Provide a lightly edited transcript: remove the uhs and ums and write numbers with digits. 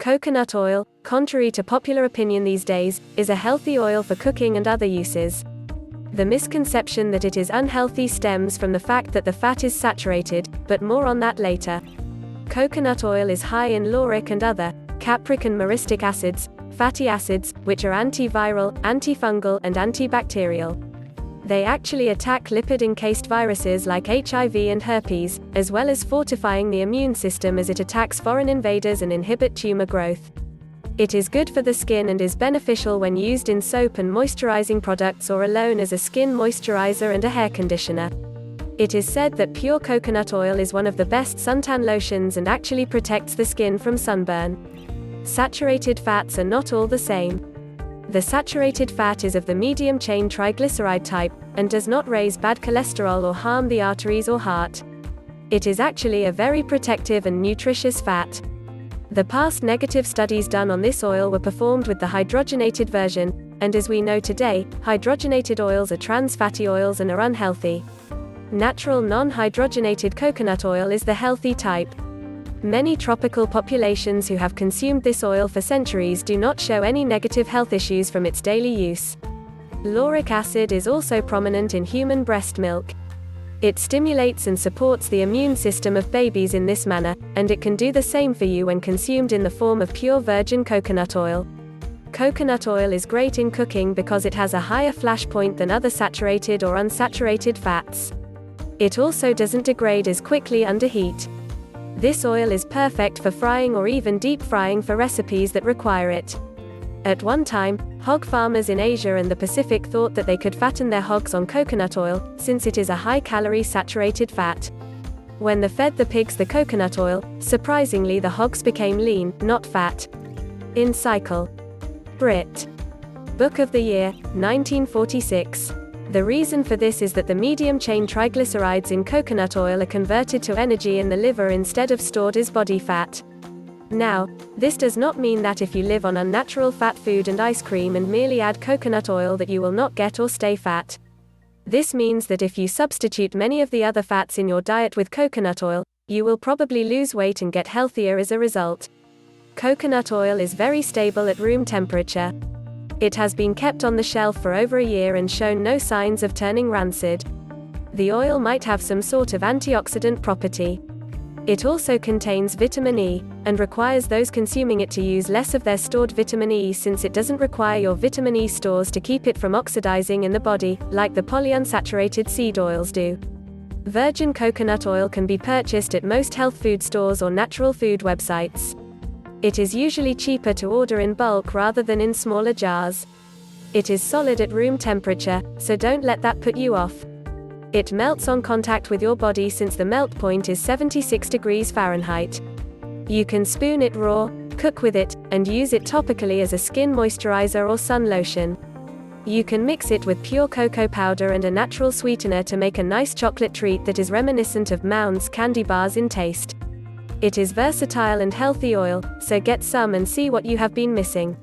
Coconut oil, contrary to popular opinion these days, is a healthy oil for cooking and other uses. The misconception that it is unhealthy stems from the fact that the fat is saturated, but more on that later. Coconut oil is high in lauric and other, capric and myristic acids, fatty acids, which are antiviral, antifungal, and antibacterial. They actually attack lipid-encased viruses like HIV and herpes, as well as fortifying the immune system as it attacks foreign invaders and inhibit tumor growth. It is good for the skin and is beneficial when used in soap and moisturizing products or alone as a skin moisturizer and a hair conditioner. It is said that pure coconut oil is one of the best suntan lotions and actually protects the skin from sunburn. Saturated fats are not all the same. The saturated fat is of the medium-chain triglyceride type, and does not raise bad cholesterol or harm the arteries or heart. It is actually a very protective and nutritious fat. The past negative studies done on this oil were performed with the hydrogenated version, and as we know today, hydrogenated oils are trans fatty oils and are unhealthy. Natural non-hydrogenated coconut oil is the healthy type. Many tropical populations who have consumed this oil for centuries do not show any negative health issues from its daily use. Lauric acid is also prominent in human breast milk. It stimulates and supports the immune system of babies in this manner, and it can do the same for you when consumed in the form of pure virgin coconut oil. Coconut oil is great in cooking because it has a higher flash point than other saturated or unsaturated fats. It also doesn't degrade as quickly under heat. This oil is perfect for frying or even deep frying for recipes that require it. At one time, hog farmers in Asia and the Pacific thought that they could fatten their hogs on coconut oil, since it is a high-calorie saturated fat. When they fed the pigs the coconut oil, surprisingly the hogs became lean, not fat. In Cycle. Brit. Book of the Year, 1946. The reason for this is that the medium-chain triglycerides in coconut oil are converted to energy in the liver instead of stored as body fat. Now, this does not mean that if you live on unnatural fat food and ice cream and merely add coconut oil that you will not get or stay fat. This means that if you substitute many of the other fats in your diet with coconut oil, you will probably lose weight and get healthier as a result. Coconut oil is very stable at room temperature. It has been kept on the shelf for over a year and shown no signs of turning rancid. The oil might have some sort of antioxidant property. It also contains vitamin E, and requires those consuming it to use less of their stored vitamin E since it doesn't require your vitamin E stores to keep it from oxidizing in the body, like the polyunsaturated seed oils do. Virgin coconut oil can be purchased at most health food stores or natural food websites. It is usually cheaper to order in bulk rather than in smaller jars. It is solid at room temperature, so don't let that put you off. It melts on contact with your body since the melt point is 76 degrees Fahrenheit. You can spoon it raw, cook with it, and use it topically as a skin moisturizer or sun lotion. You can mix it with pure cocoa powder and a natural sweetener to make a nice chocolate treat that is reminiscent of Mounds candy bars in taste. It is versatile and healthy oil, so get some and see what you have been missing.